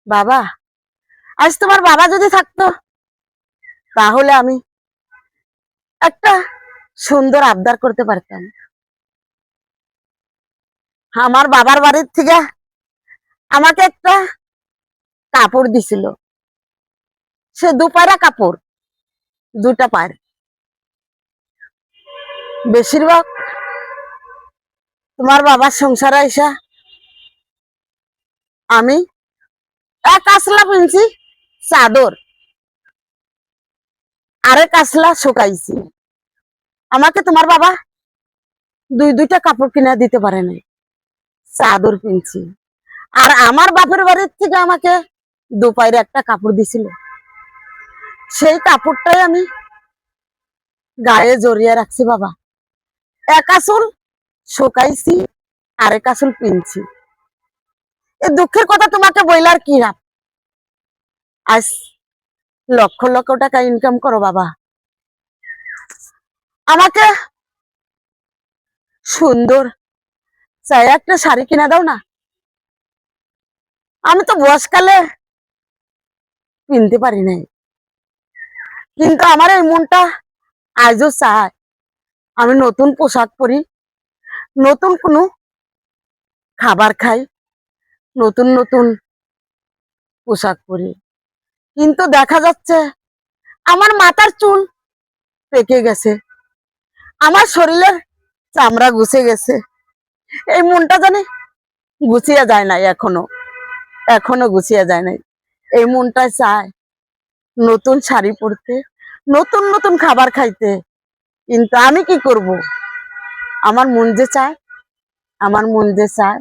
বাবা, আজ তোমার বাবা যদি থাকতো তাহলে আমি একটা সুন্দর আবদার করতে পারতাম। আমার বাবার বাড়ির থেকে আমাকে একটা কাপড় দিছিল, সে দুপায়রা কাপড়, দুটা পায়ের। বেশিরভাগ তোমার বাবার সংসারে আইসা আমি এক আসলা পিনছি চাদর, আরেক আসলা শুকাইছি। আমাকে তোমার বাবা দুইটা কাপড় কিনা দিতে পারে নাই, চাদর পিনছি। আর আমার বাপের বাড়ির থেকে আমাকে দুপায়ের একটা কাপড় দিছিল, সেই কাপড়টাই আমি গায়ে জড়িয়ে রাখছি বাবা। এক আসল শুকাইছি, আরেক আসল পিনছি। এই দুঃখের কথা তোমাকে বইলার কি লাভ? আজ লক্ষ লক্ষ টাকা ইনকাম করো বাবা, আমাকে সুন্দর চাই একটা শাড়ি কিনা দাও না। আমি তো বয়সকালে কিনতে পারি নাই, কিন্তু আমার এই মনটা আজও চায় আমি নতুন পোশাক পরি, নতুন কোনো খাবার খাই, নতুন নতুন পোশাক পরি। কিন্তু দেখা যাচ্ছে আমার মাথার চুল পেকে গেছে, আমার শরীরের চামড়া গুছে গেছে। এই মনটা জানে গুছিয়ে যায় নাই, এখনো গুছিয়ে যায় নাই। এই মনটা চায় নতুন শাড়ি পরতে, নতুন নতুন খাবার খাইতে, কিন্তু আমি কি করব? আমার মন যে চায়, আমার মন যে চায়